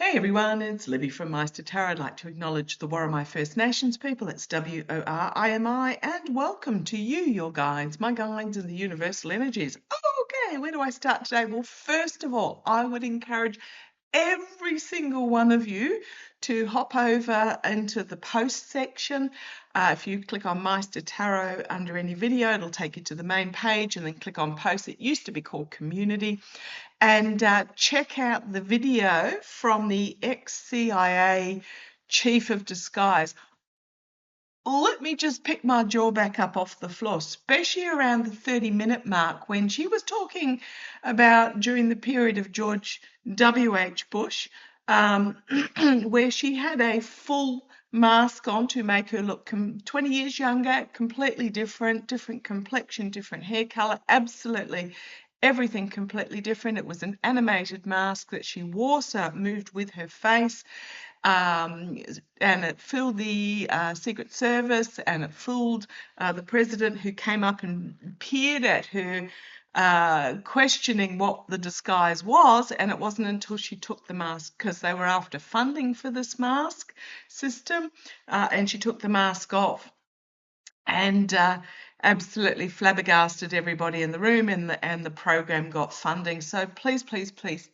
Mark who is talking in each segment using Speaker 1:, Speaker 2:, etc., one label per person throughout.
Speaker 1: Hey everyone, it's Libby from Maighstirtarot. I'd like to acknowledge the Worimi First Nations people, it's W-O-R-I-M-I, and welcome to you, your guides, my guides in the universal energies. Okay, where do I start today? Well, first of all, I would encourage every single one of you to hop over into the post section. If you click on maighstirtarot under any video, it'll take you to the main page, and then click on post. It used to be called community. And check out the video from the ex-CIA chief of disguise. Let me just pick my jaw back up off the floor, especially around the 30-minute mark when she was talking about during the period of George W.H. Bush, where she had a full mask on to make her look 20 years younger, completely different complexion, different hair color, absolutely everything completely different. It was an animated mask that she wore, so it moved with her face. And it fooled the Secret Service, and it fooled the president, who came up and peered at her, questioning what the disguise was. And it wasn't until she took the mask, because they were after funding for this mask system, and she took the mask off and absolutely flabbergasted everybody in the room, and the program got funding. So please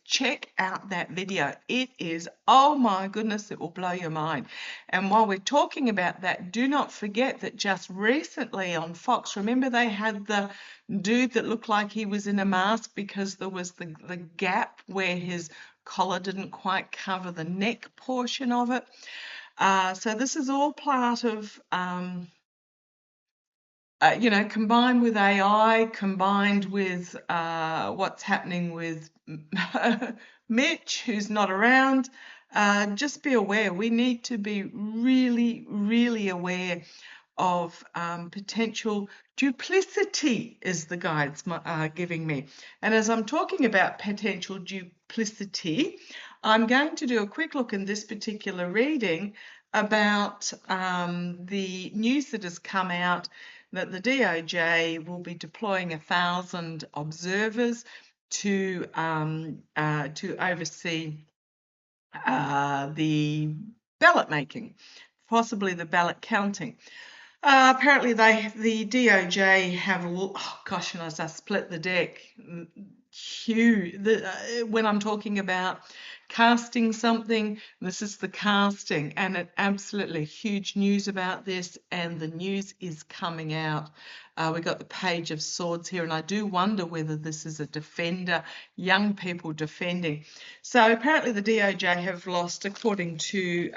Speaker 1: check out that video. It is, oh my goodness, it will blow your mind. And while we're talking about that, do not forget that just recently on Fox, remember they had the dude that looked like he was in a mask because there was the gap where his collar didn't quite cover the neck portion of it. So this is all part of combined with AI, combined with what's happening with Mitch, who's not around, just be aware. We need to be really aware of potential duplicity, is the guides giving me. And as I'm talking about potential duplicity, I'm going to do a quick look in this particular reading about the news that has come out that the D0J will be deploying 1,000 observers to oversee the ballot making, possibly the ballot counting. Apparently the D0J have, oh gosh, and as I split the deck, when I'm talking about casting something, this is the casting, and it absolutely huge news about this, and the news is coming out. We got the Page of Swords here, and I do wonder whether this is a defender, young people defending. So apparently the D0J have lost, according to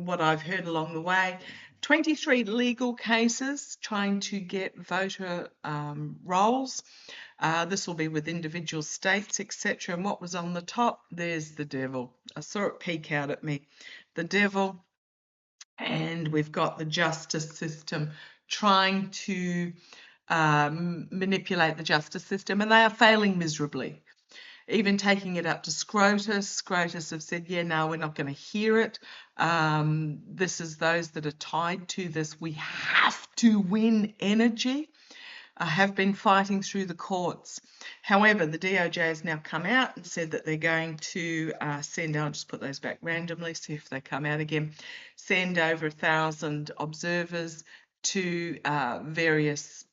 Speaker 1: what I've heard along the way, 23 legal cases trying to get voter rolls. This will be with individual states, etc. And what was on the top? There's the devil. I saw it peek out at me. The devil. And we've got the justice system trying to manipulate the justice system, and they are failing miserably. Even taking it up to SCOTUS. SCOTUS have said, yeah, no, we're not going to hear it. This is those that are tied to this we have to win energy. Have been fighting through the courts. However, the D0J has now come out and said that they're going to send, I'll just put those back randomly, see if they come out again, send over 1,000 observers to various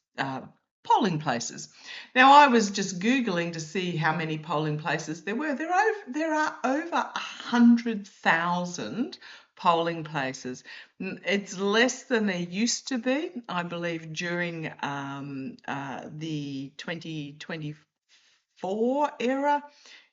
Speaker 1: polling places. Now, I was just Googling to see how many polling places there were. There are over 100,000 polling places. It's less than there used to be, I believe, during the 2024 era.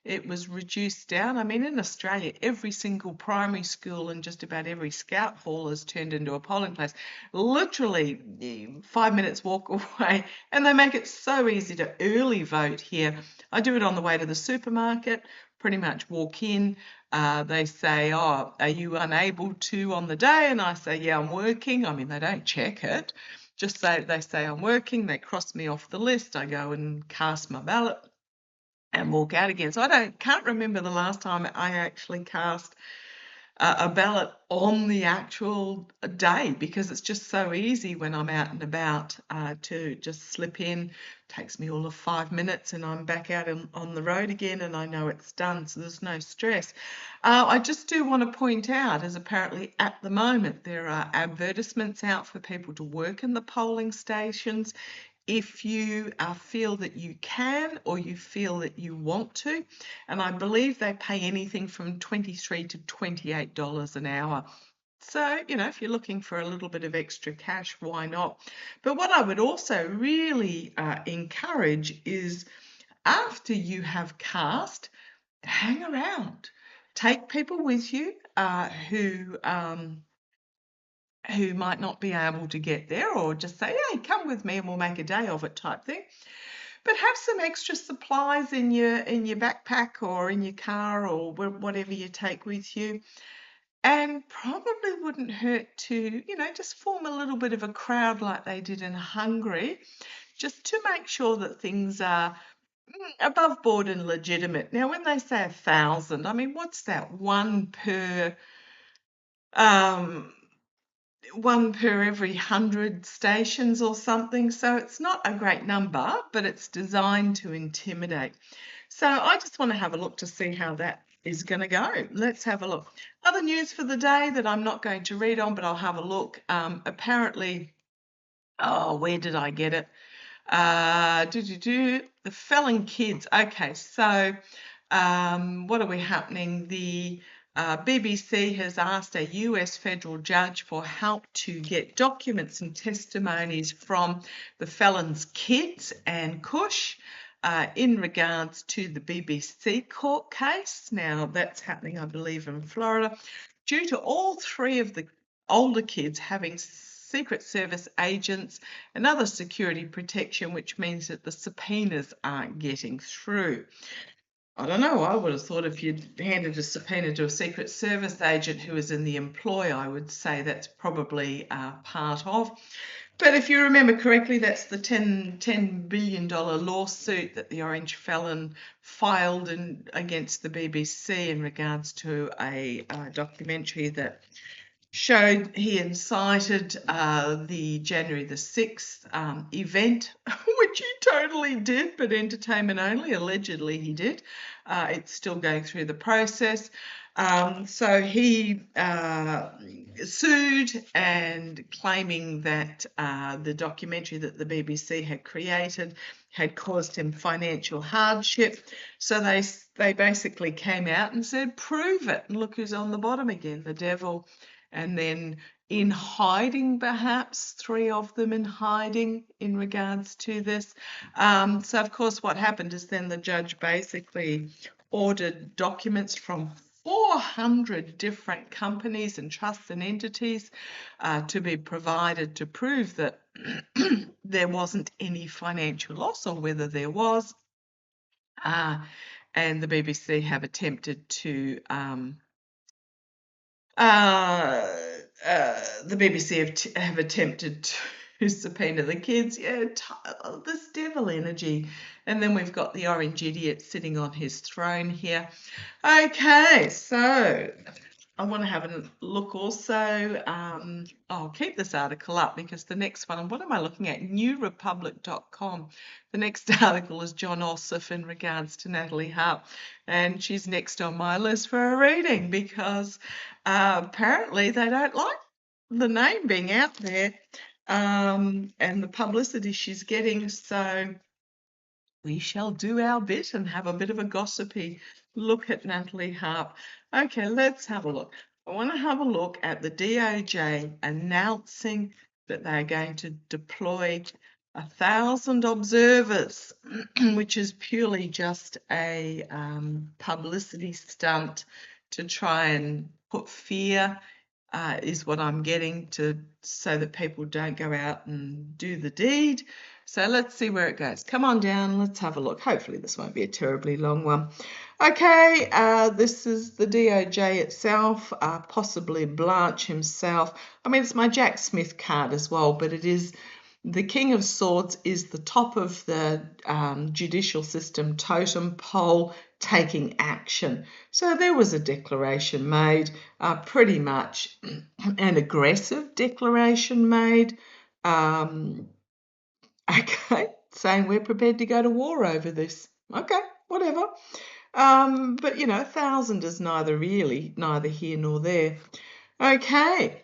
Speaker 1: It was reduced down. I mean, in Australia, every single primary school and just about every scout hall has turned into a polling place. Literally 5 minutes walk away, and they make it so easy to early vote here. I do it on the way to the supermarket, pretty much walk in. They say, oh, are you unable to on the day? And I say, yeah, I'm working. I mean, they don't check it. Just they say I'm working. They cross me off the list. I go and cast my ballot and walk out again. So I can't remember the last time I actually cast a ballot on the actual day, because it's just so easy when I'm out and about to just slip in. Takes me all of 5 minutes and I'm back out on the road again, and I know it's done, so there's no stress. I just do want to point out, as apparently at the moment there are advertisements out for people to work in the polling stations. If you feel that you can, or you feel that you want to, and I believe they pay anything from $23 to $28 an hour. So, if you're looking for a little bit of extra cash, why not? But what I would also really encourage is, after you have cast, hang around. Take people with you who might not be able to get there, or just say, hey, come with me and we'll make a day of it type thing. But have some extra supplies in your backpack or in your car or whatever you take with you. And probably wouldn't hurt to, just form a little bit of a crowd like they did in Hungary, just to make sure that things are above board and legitimate. Now, when they say 1,000, I mean, what's that? One per every 100 stations or something. So it's not a great number, but it's designed to intimidate. So I just want to have a look to see how that is going to go. Let's have a look. Other news for the day that I'm not going to read on, but I'll have a look. Apparently, where did I get it? The felon kids. Okay, so what are we happening? The BBC has asked a US federal judge for help to get documents and testimonies from the felons' kids and Kush in regards to the BBC court case. Now, that's happening, I believe, in Florida, due to all three of the older kids having Secret Service agents and other security protection, which means that the subpoenas aren't getting through. I don't know, I would have thought if you'd handed a subpoena to a Secret Service agent who was in the employ, I would say that's probably part of. But if you remember correctly, that's the $10 billion lawsuit that the Orange Felon filed against the BBC in regards to a documentary that showed he incited the January the 6th event, which he totally did, but entertainment only. Allegedly he did. It's still going through the process. So he sued, and claiming that the documentary that the BBC had created had caused him financial hardship. So they basically came out and said, prove it. And look who's on the bottom again, the devil. And then in hiding, perhaps, three of them in hiding in regards to this. So, of course, what happened is then the judge basically ordered documents from 400 different companies and trusts and entities to be provided to prove that there wasn't any financial loss, or whether there was. And the BBC have attempted to the BBC have attempted to subpoena the kids. Yeah, this devil energy. And then we've got the orange idiot sitting on his throne here. Okay, so I want to have a look also. I'll keep this article up because the next one, what am I looking at? newrepublic.com. The next article is John Ossoff in regards to Natalie Hart, and she's next on my list for a reading because apparently they don't like the name being out there and the publicity she's getting. So we shall do our bit and have a bit of a gossipy look at Natalie Hart. Okay, let's have a look. I want to have a look at the D0J announcing that they're going to deploy 1,000 observers, which is purely just a publicity stunt to try and put fear, is what I'm getting, so that people don't go out and do the deed. So let's see where it goes. Come on down, let's have a look. Hopefully this won't be a terribly long one. Okay, this is the D0J itself, possibly Blanche himself. I mean, it's my Jack Smith card as well, but it is the King of Swords is the top of the judicial system totem pole. taking action. So there was a declaration made, pretty much an aggressive declaration made, okay, saying we're prepared to go to war over this. Okay, whatever. But, 1,000 is neither here nor there. Okay.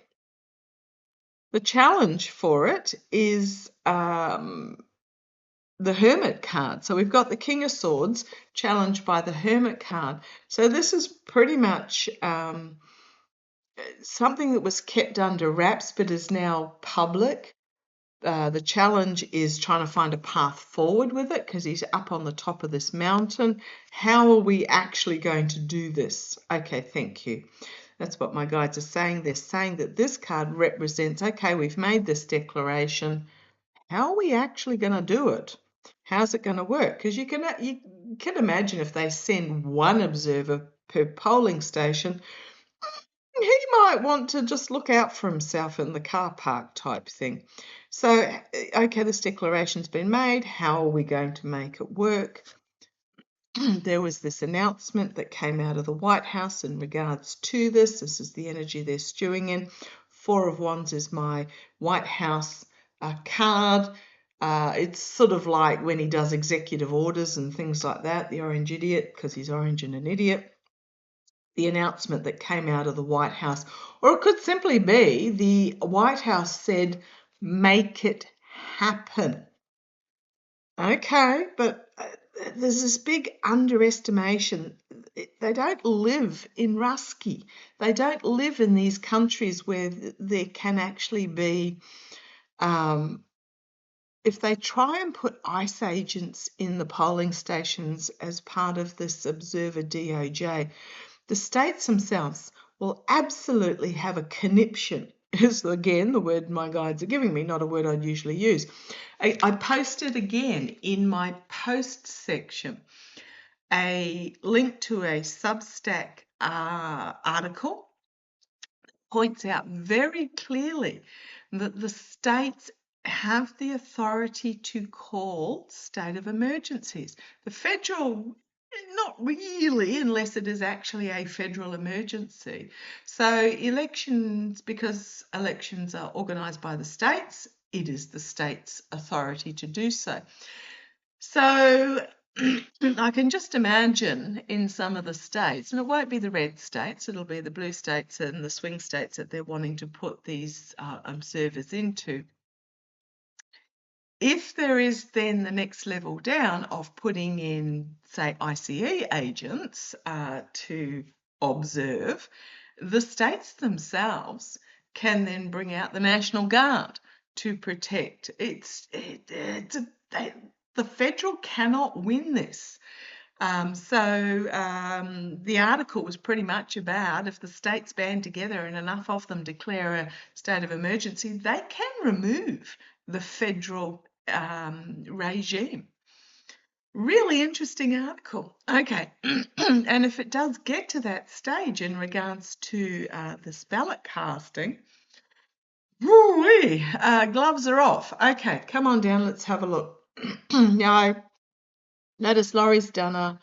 Speaker 1: The challenge for it is the Hermit card. So we've got the King of Swords challenged by the Hermit card. So this is pretty much something that was kept under wraps but is now public. The challenge is trying to find a path forward with it because he's up on the top of this mountain. How are we actually going to do this? Okay, thank you. That's what my guides are saying. They're saying that this card represents, okay, we've made this declaration. How are we actually going to do it? How's it going to work? Because you can imagine if they send one observer per polling station, he might want to just look out for himself in the car park type thing. So, okay, this declaration's been made. How are we going to make it work? There was this announcement that came out of the White House in regards to this. This is the energy they're stewing in. Four of Wands is my White House card. It's sort of like when he does executive orders and things like that, the orange idiot, because he's orange and an idiot. The announcement that came out of the White House, or it could simply be the White House said, make it happen. Okay, but there's this big underestimation. They don't live in Rusky. They don't live in these countries where there can actually be, if they try and put ICE agents in the polling stations as part of this observer D0J, the states themselves will absolutely have a conniption. Is again the word my guides are giving me, not a word I'd usually use. I posted again in my post section a link to a Substack article points out very clearly that the states have the authority to call state of emergencies. The federal, not really, unless it is actually a federal emergency. So elections, because elections are organised by the states, it is the state's authority to do so. So I can just imagine in some of the states, and it won't be the red states, it'll be the blue states and the swing states that they're wanting to put these observers into. If there is then the next level down of putting in, say, ICE agents to observe, the states themselves can then bring out the National Guard to protect. The federal cannot win this. The article was pretty much about if the states band together and enough of them declare a state of emergency, they can remove the federal regime. Really interesting article. Okay, and if it does get to that stage in regards to this ballot casting, gloves are off. Okay, come on down, let's have a look. Now, notice Laurie's done a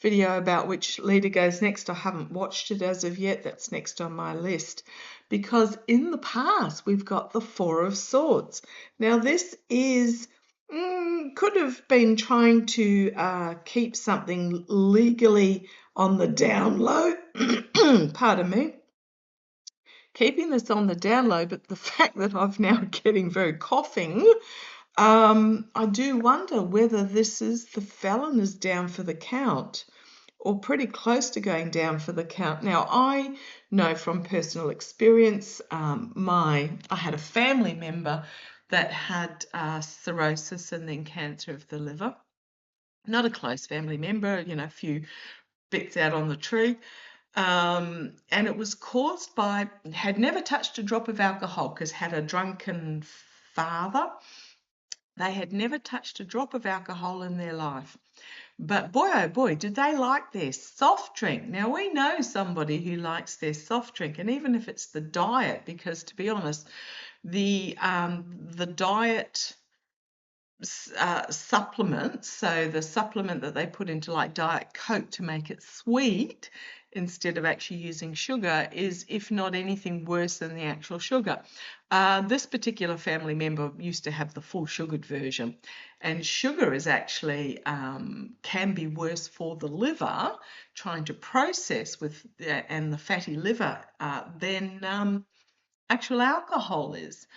Speaker 1: video about which leader goes next. I haven't watched it as of yet. That's next on my list. Because in the past, we've got the Four of Swords. Now, this is, could have been trying to keep something legally on the down low. Pardon me. Keeping this on the down low, but the fact that I'm now getting very coughing, I do wonder whether this is the felon is down for the count or pretty close to going down for the count. Now, I know from personal experience, I had a family member that had cirrhosis and then cancer of the liver. Not a close family member, a few bits out on the tree. And it was caused by, had never touched a drop of alcohol because had a drunken father. They had never touched a drop of alcohol in their life. But boy, oh boy, did they like their soft drink. Now, we know somebody who likes their soft drink, and even if it's the diet, because to be honest, the diet supplements, so the supplement that they put into like Diet Coke to make it sweet instead of actually using sugar is, if not anything, worse than the actual sugar. This particular family member used to have the full sugared version, and sugar is actually can be worse for the liver, trying to process with and the fatty liver than actual alcohol is.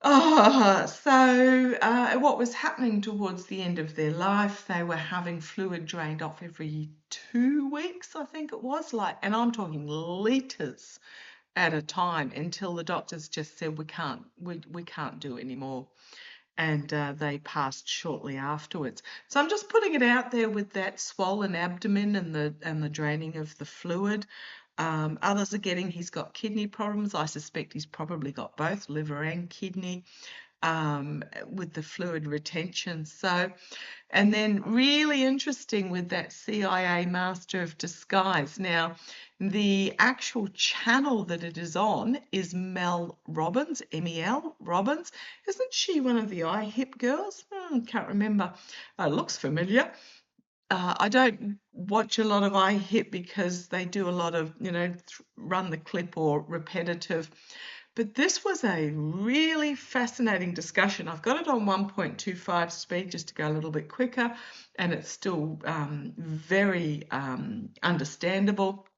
Speaker 1: What was happening towards the end of their life, they were having fluid drained off every 2 weeks, I think it was, and I'm talking litres at a time, until the doctors just said we can't do anymore, and they passed shortly afterwards. So I'm just putting it out there with that swollen abdomen and the draining of the fluid. Others are getting, he's got kidney problems. I suspect he's probably got both liver and kidney with the fluid retention. So, and then really interesting with that CIA Master of Disguise. Now, the actual channel that it is on is Mel Robbins, M-E-L Robbins. Isn't she one of the iHip girls? Can't remember. Looks familiar. I don't watch a lot of iHip because they do a lot of, run the clip or repetitive. But this was a really fascinating discussion. I've got it on 1.25 speed just to go a little bit quicker, and it's still very understandable.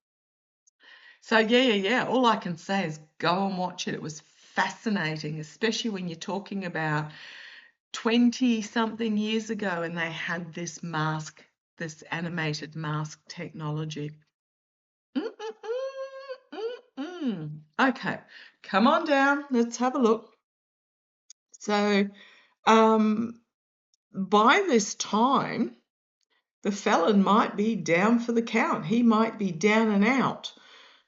Speaker 1: So yeah. All I can say is go and watch it. It was fascinating, especially when you're talking about 20-something years ago and they had this mask, this animated mask technology. Okay, come on down. Let's have a look. So, by this time, the felon might be down for the count. He might be down and out.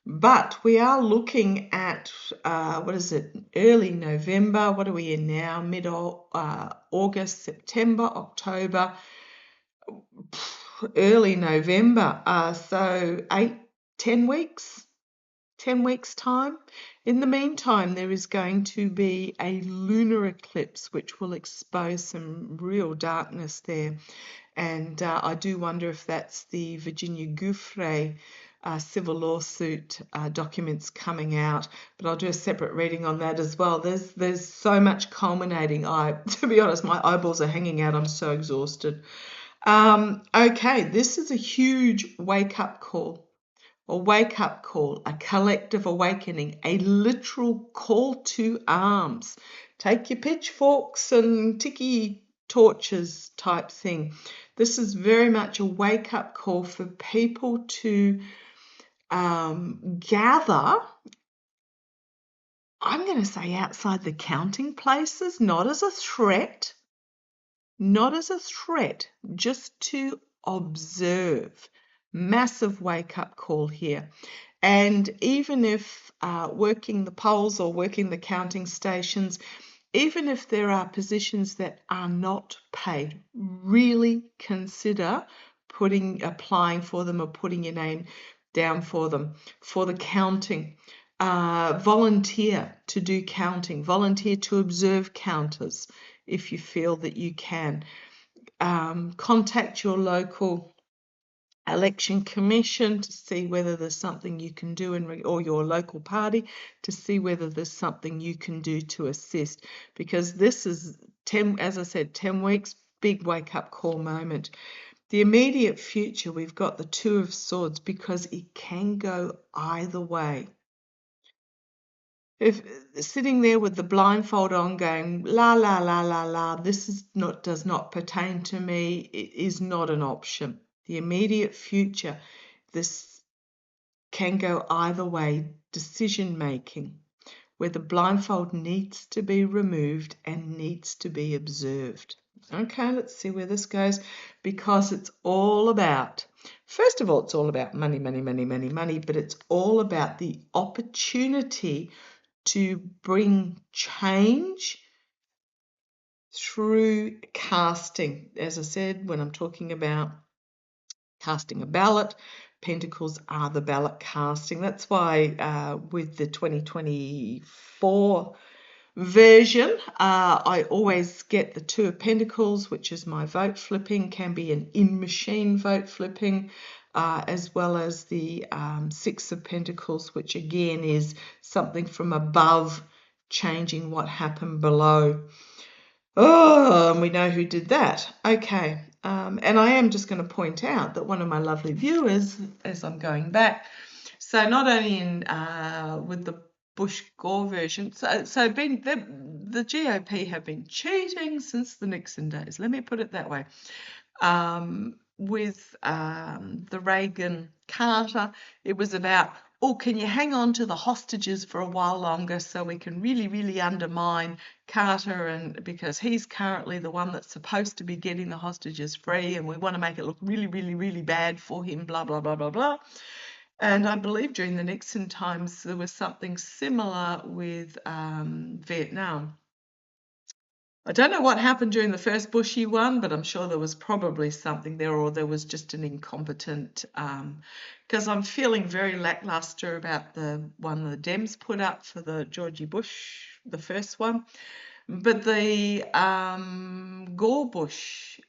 Speaker 1: But we are looking at, early November. What are we in now? Mid-August, September, October, early November. So 10 weeks. 10 weeks' time. In the meantime, there is going to be a lunar eclipse which will expose some real darkness there. And I do wonder if that's the Virginia Giuffre civil lawsuit documents coming out, but I'll do a separate reading on that as well. There's so much culminating. To be honest, my eyeballs are hanging out. I'm so exhausted. Okay, this is a huge wake-up call. A wake-up call, a collective awakening, a literal call to arms. Take your pitchforks and tiki torches type thing. This is very much a wake-up call for people to gather, I'm going to say outside the counting places, not as a threat, just to observe. Massive wake-up call here. And even if working the polls or working the counting stations, even if there are positions that are not paid, really consider applying for them or putting your name down for them for the counting. Volunteer to do counting, volunteer to observe counters if you feel that you can. Contact your local election commission to see whether there's something you can do or your local party to see whether there's something you can do to assist, because this is 10 weeks, big wake-up call moment. The immediate future, we've got the Two of Swords, because it can go either way. If sitting there with the blindfold on going la la la la la, does not pertain to me, it is not an option. The immediate future, this can go either way. Decision making, where the blindfold needs to be removed and needs to be observed. Okay, let's see where this goes, because it's all about, first of all, it's all about money, but it's all about the opportunity to bring change through casting. As I said, when I'm talking about casting a ballot, Pentacles are the ballot casting. That's why with the 2024 version. I always get the Two of Pentacles, which is my vote flipping, can be an in-machine vote flipping, as well as the Six of Pentacles, which again is something from above changing what happened below. Oh, and we know who did that. Okay. And I am just going to point out that one of my lovely viewers, as I'm going back, so not only in with the Bush Gore version, so been the GOP have been cheating since the Nixon days. Let me put it that way. With the Reagan Carter, it was about, oh, can you hang on to the hostages for a while longer so we can really, really undermine Carter, and because he's currently the one that's supposed to be getting the hostages free, and we want to make it look really, really, really bad for him, blah, blah, blah, blah, blah. And I believe during the Nixon times there was something similar with Vietnam. I don't know what happened during the first Bushy one, but I'm sure there was probably something there, or there was just an incompetent, because I'm feeling very lackluster about the one the Dems put up for the Georgie Bush, the first one. But the Gore Bush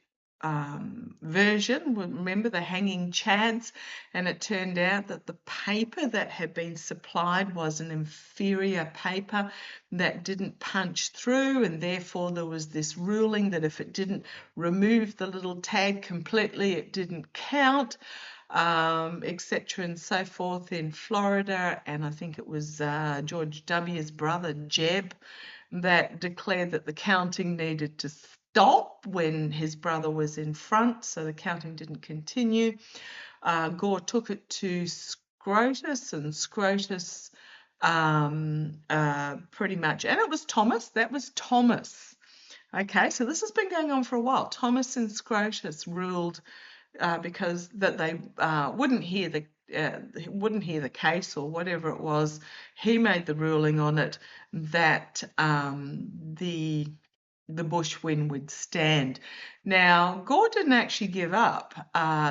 Speaker 1: version, remember the hanging chads, and it turned out that the paper that had been supplied was an inferior paper that didn't punch through, and therefore there was this ruling that if it didn't remove the little tag completely, it didn't count, etc. and so forth in Florida. And I think it was George W.'s brother, Jeb, that declared that the counting needed to stop when his brother was in front, so the counting didn't continue. Gore took it to Scrotus, and Scrotus pretty much, and it was Thomas, that was Thomas. Okay, so this has been going on for a while. Thomas and Scrotus ruled because that they wouldn't hear the case or whatever it was. He made the ruling on it that the Bush win would stand. Now, Gore didn't actually give up.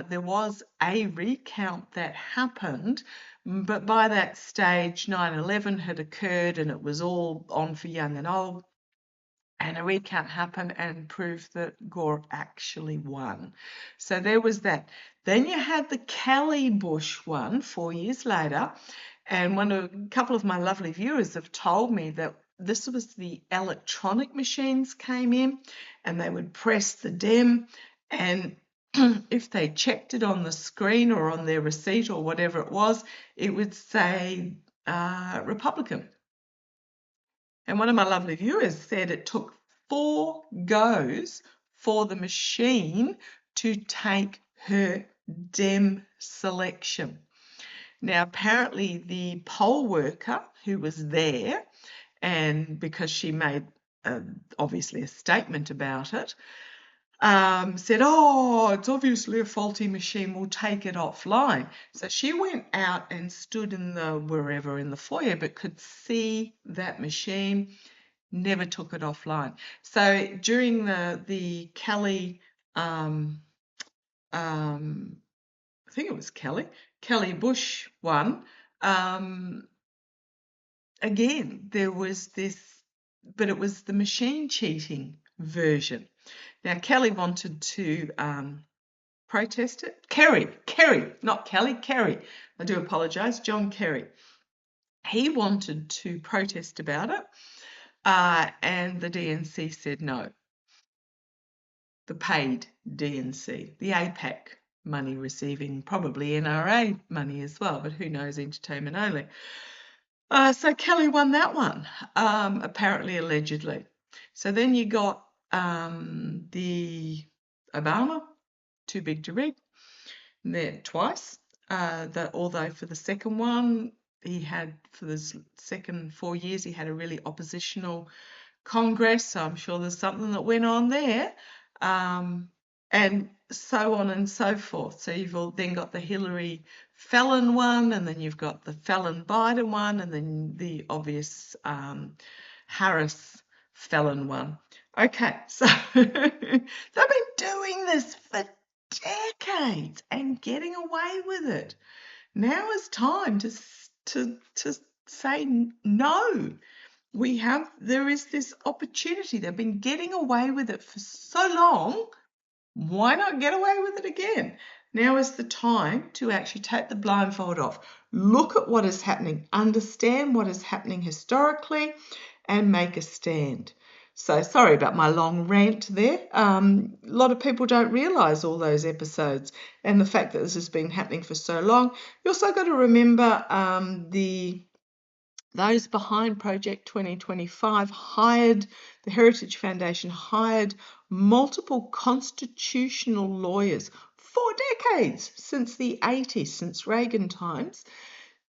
Speaker 1: There was a recount that happened, but by that stage 9/11 had occurred and it was all on for young and old. And a recount happened and proved that Gore actually won. So there was that. Then you had the Kelly Bush one 4 years later, and a couple of my lovely viewers have told me that this was the electronic machines came in, and they would press the dem, and if they checked it on the screen or on their receipt or whatever it was, it would say Republican. And one of my lovely viewers said it took 4 goes for the machine to take her dem selection. Now, apparently the poll worker who was there, and because she made obviously a statement about it, said, oh, it's obviously a faulty machine, we'll take it offline. So she went out and stood in wherever in the foyer, but could see that machine, never took it offline. So during the Kelly, I think it was Kelly Bush one, again, there was this, but it was the machine cheating version. Now, Kelly wanted to protest it. Kerry, not Kelly, Kerry. I do apologise, John Kerry. He wanted to protest about it, and the DNC said no. The paid DNC, the APAC money receiving, probably NRA money as well, but who knows, entertainment only. So Kelly won that one, apparently, allegedly. So then you got the Obama, too big to read, there twice. Although for the second one, he had, for the second 4 years, he had a really oppositional Congress, so I'm sure there's something that went on there, and so on and so forth. So you've then got the Hillary felon one, and then you've got the felon Biden one, and then the obvious Harris felon one. Okay, so they've been doing this for decades and getting away with it. Now is time to say no. there is this opportunity. They've been getting away with it for so long. Why not get away with it again? Now is the time to actually take the blindfold off, look at what is happening, understand what is happening historically, and make a stand. So sorry about my long rant there. A lot of people don't realise all those episodes and the fact that this has been happening for so long. You also got to remember those behind Project 2025 the Heritage Foundation hired multiple constitutional lawyers for decades, since the 80s, since Reagan times,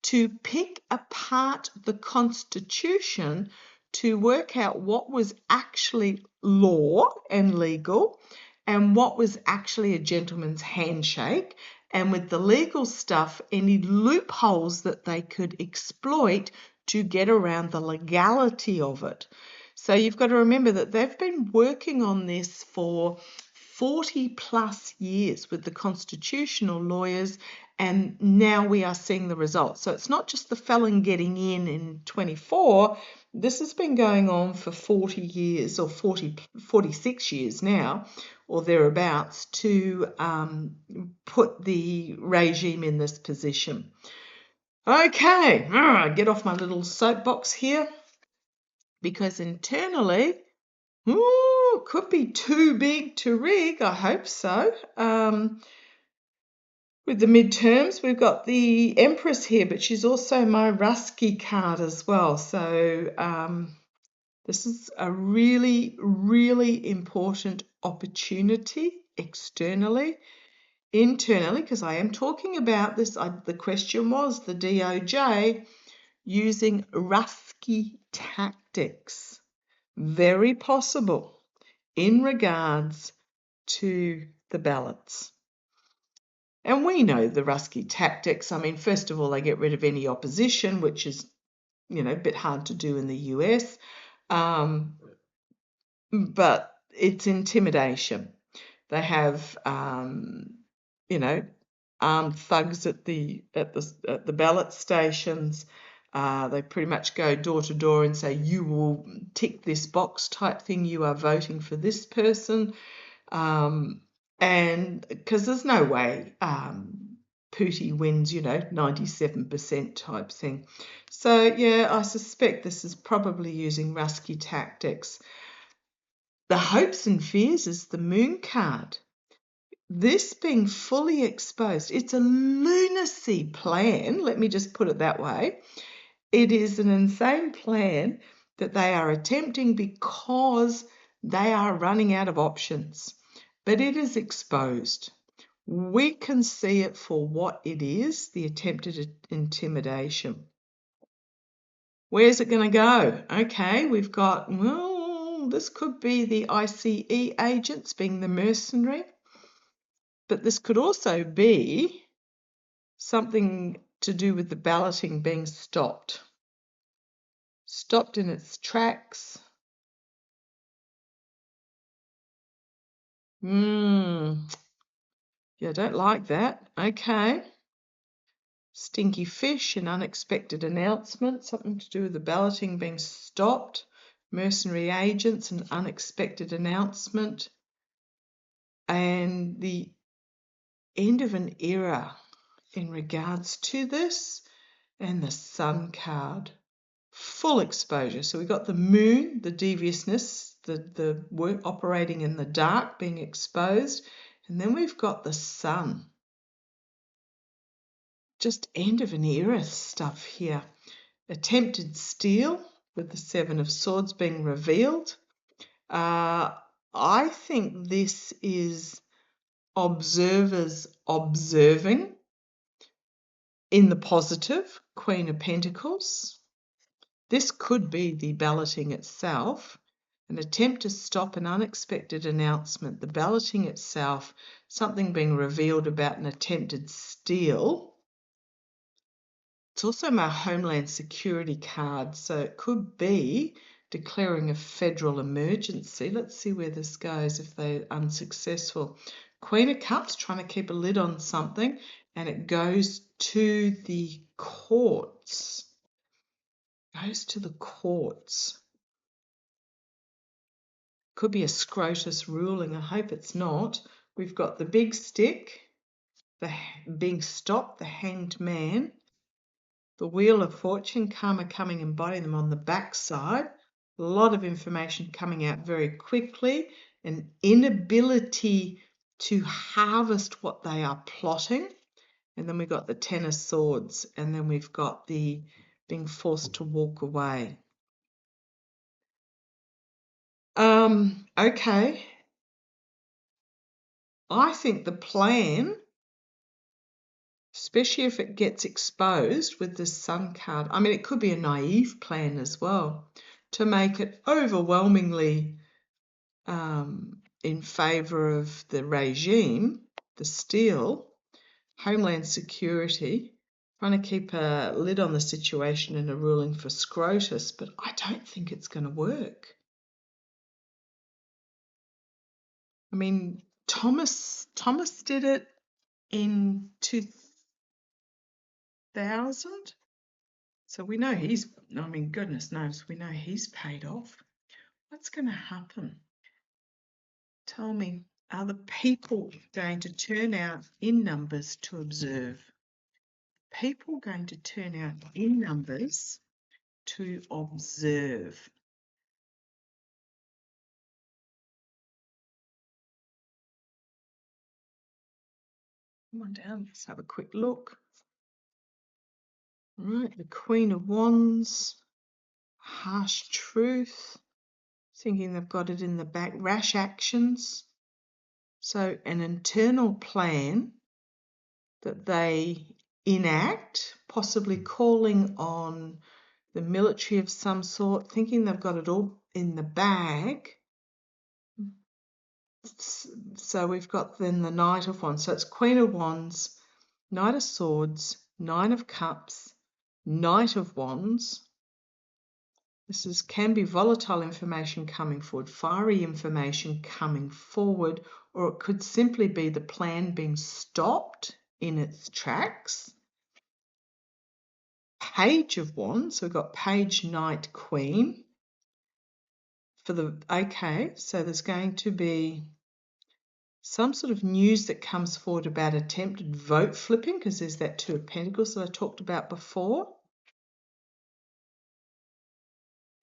Speaker 1: to pick apart the Constitution to work out what was actually law and legal and what was actually a gentleman's handshake, and with the legal stuff, any loopholes that they could exploit to get around the legality of it. So you've got to remember that they've been working on this for 40 plus years with the constitutional lawyers, and now we are seeing the results. So it's not just the felon getting in 24. This has been going on for 40 years or 46 years now or thereabouts to put the regime in this position. Okay, get off my little soapbox here, because internally, could be too big to rig. I hope so. With the midterms, we've got the Empress here, but she's also my Rusky card as well. So this is a really, really important opportunity externally. Internally, because I am talking about this, the question was the D0J using Rusky tactics. Very possible in regards to the ballots. And we know the Rusky tactics. I mean, first of all, they get rid of any opposition, which is, a bit hard to do in the US. But it's intimidation. They have, armed thugs at the ballot stations. They pretty much go door to door and say, you will tick this box type thing, you are voting for this person. And because there's no way Pooty wins, 97% type thing. So, yeah, I suspect this is probably using Rusky tactics. The hopes and fears is the Moon card. This being fully exposed, it's a lunacy plan, let me just put it that way. It is an insane plan that they are attempting because they are running out of options. But it is exposed. We can see it for what it is, the attempted intimidation. Where's it going to go? Okay, we've got, this could be the ICE agents being the mercenary. But this could also be something to do with the balloting being stopped. Stopped in its tracks. Yeah, I don't like that. Okay. Stinky fish, an unexpected announcement. Something to do with the balloting being stopped. Mercenary agents, an unexpected announcement. And the end of an era in regards to this, and the Sun card. Full exposure. So we've got the Moon, the deviousness, the work operating in the dark being exposed, and then we've got the Sun. Just end of an era stuff here. Attempted steal with the Seven of Swords being revealed. I think this is observers observing in the positive, Queen of Pentacles. This could be the balloting itself, an attempt to stop an unexpected announcement, the balloting itself, something being revealed about an attempted steal. It's also my Homeland Security card, so it could be declaring a federal emergency. Let's see where this goes if they're unsuccessful. Queen of Cups, trying to keep a lid on something, and it goes to the courts. goes to the courts. Could be a Scrotus ruling. I hope it's not. We've got the big stick, the being stopped, the hanged man, the wheel of fortune, karma coming and biting them on the backside. A lot of information coming out very quickly, an inability to harvest what they are plotting. And then we've got the Ten of Swords, and then we've got the being forced to walk away. Okay. I think the plan, especially if it gets exposed with the Sun card, I mean, it could be a naive plan as well, to make it overwhelmingly in favour of the regime, the Steel, Homeland Security, trying to keep a lid on the situation and a ruling for Scrotus, but I don't think it's going to work. I mean, Thomas did it in 2000, so we know he's, I mean, goodness knows, we know he's paid off. What's going to happen? Tell me, are the people going to turn out in numbers to observe? People going to turn out in numbers to observe. Come on down, let's have a quick look. Right, the Queen of Wands, harsh truth, thinking they've got it in the back, rash actions. So an internal plan that they enact, possibly calling on the military of some sort, thinking they've got it all in the bag. So we've got then the Knight of Wands. So it's Queen of Wands, Knight of Swords, Nine of Cups, Knight of Wands. This can be volatile information coming forward, fiery information coming forward, or it could simply be the plan being stopped in its tracks. Page of Wands, so we've got Page, Knight, Queen. Okay, so there's going to be some sort of news that comes forward about attempted vote flipping, because there's that Two of Pentacles that I talked about before.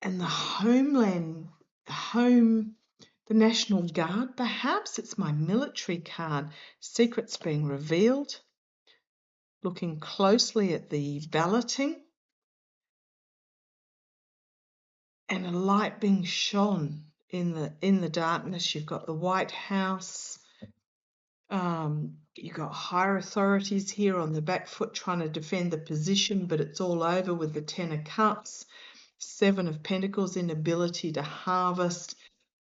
Speaker 1: And the homeland, the National Guard, perhaps. It's my military card. Secrets being revealed. Looking closely at the balloting. And a light being shone in the darkness. You've got the White House. You've got higher authorities here on the back foot trying to defend the position, but it's all over with the Ten of Cups, Seven of Pentacles, inability to harvest,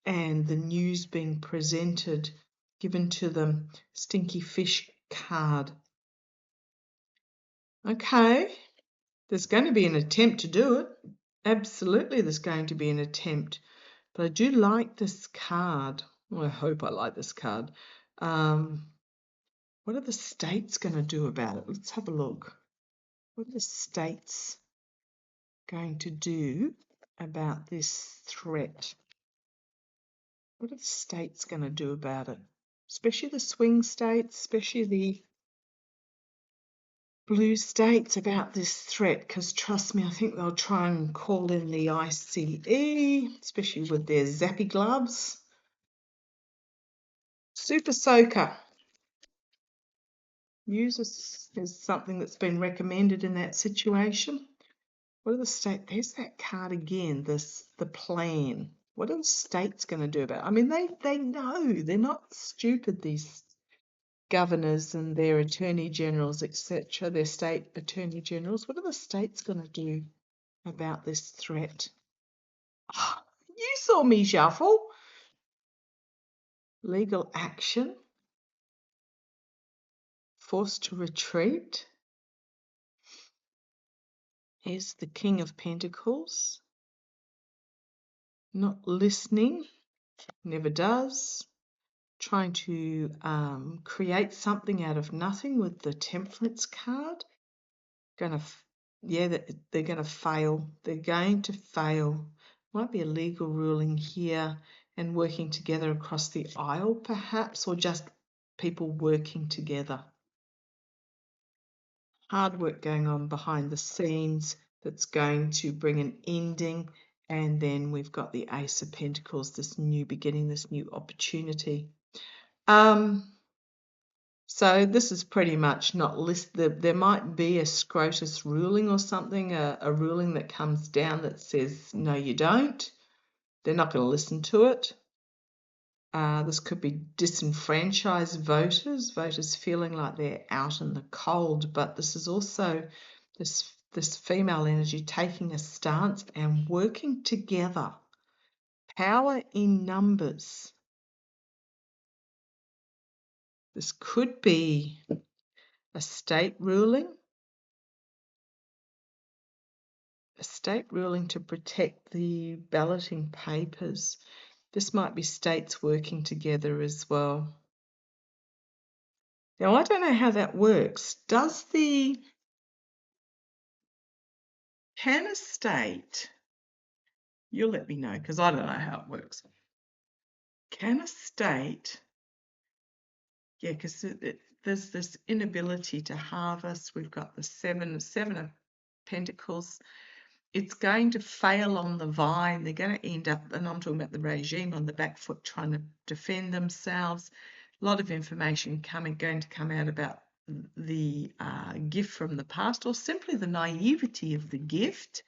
Speaker 1: and the news being presented, given to them, Stinky Fish card. Okay, there's going to be an attempt to do it. Absolutely, there's going to be an attempt. But I do like this card. Well, I hope I like this card. What are the states going to do about it? Let's have a look. What are the states going to do about this threat? What are the states going to do about it? Especially the swing states, especially the blue states about this threat, because trust me, I think they'll try and call in the ICE, especially with their zappy gloves. Super Soaker. Use is something that's been recommended in that situation. What are the states? There's that card again, the plan. What are the states going to do about it? I mean, they know. They're not stupid, these governors and their attorney generals, etc., their state attorney generals. What are the states going to do about this threat? Oh, you saw me shuffle. Legal action. Forced to retreat. Here's the King of Pentacles. Not listening. Never does. Trying to create something out of nothing with the Temperance card. Going to yeah, that they're going to fail. They're going to fail. Might be a legal ruling here and working together across the aisle, perhaps, or just people working together. Hard work going on behind the scenes that's going to bring an ending. And then we've got the Ace of Pentacles, this new beginning, this new opportunity. So this is pretty much not listed. There might be a SCOTUS ruling or something, a ruling that comes down that says, no, you don't. They're not going to listen to it. This could be disenfranchised voters feeling like they're out in the cold, but this is also this female energy taking a stance and working together. Power in numbers. This could be a state ruling. A state ruling to protect the balloting papers. This might be states working together as well. Now, I don't know how that works. Can a state, you'll let me know because I don't know how it works. Can a state, yeah, because there's this inability to harvest. We've got the seven of Pentacles. It's going to fail on the vine. They're going to end up, and I'm talking about the regime, on the back foot trying to defend themselves. A lot of information going to come out about the gift from the past, or simply the naivety of the gift,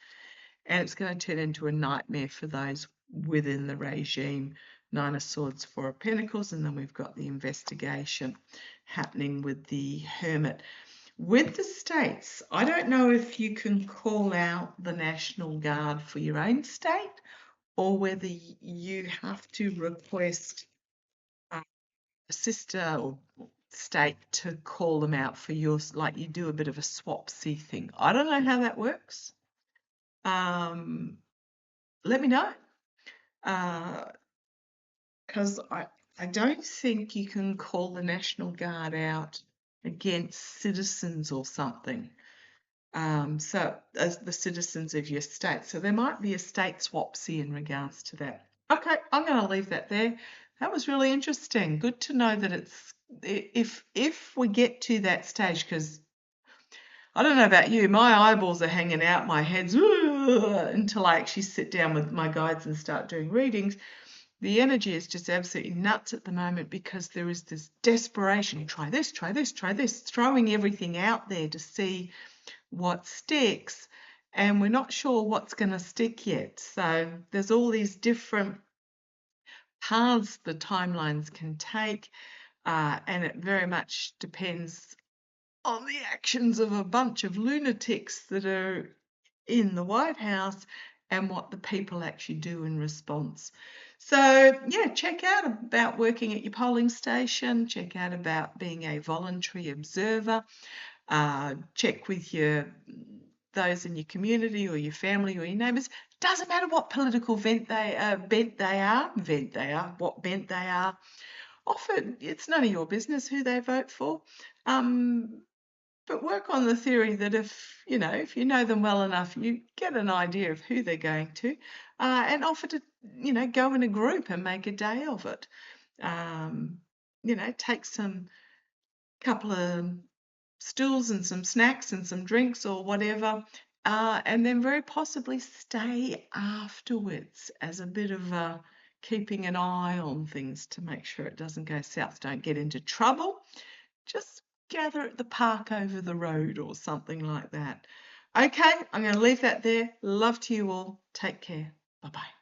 Speaker 1: and it's going to turn into a nightmare for those within the regime. Nine of Swords, Four of Pentacles, and then we've got the investigation happening with the Hermit. With the states, I don't know if you can call out the National Guard for your own state or whether you have to request a sister or state to call them out for yours, like you do a bit of a swapsy thing. I don't know how that works. Let me know. Because I don't think you can call the National Guard out against citizens or something. So as the citizens of your state. So there might be a state swapsy in regards to that. Okay, I'm going to leave that there. That was really interesting. Good to know that it's, if we get to that stage, because I don't know about you, my eyeballs are hanging out, my head's until I actually sit down with my guides and start doing readings. The energy is just absolutely nuts at the moment because there is this desperation. Try this, try this, try this, throwing everything out there to see what sticks, and we're not sure what's going to stick yet. So there's all these different paths the timelines can take, and it very much depends on the actions of a bunch of lunatics that are in the White House and what the people actually do in response. So yeah, check out about working at your polling station, check out about being a voluntary observer, check with those in your community or your family or your neighbours. Doesn't matter what political what bent they are. Often it's none of your business who they vote for. But work on the theory that if you know them well enough, you get an idea of who they're going to, and offer to, go in a group and make a day of it. Take some couple of stools and some snacks and some drinks or whatever, and then very possibly stay afterwards as a bit of keeping an eye on things to make sure it doesn't go south. Don't get into trouble. Just gather at the park over the road or something like that. Okay, I'm going to leave that there. Love to you all. Take care. Bye-bye.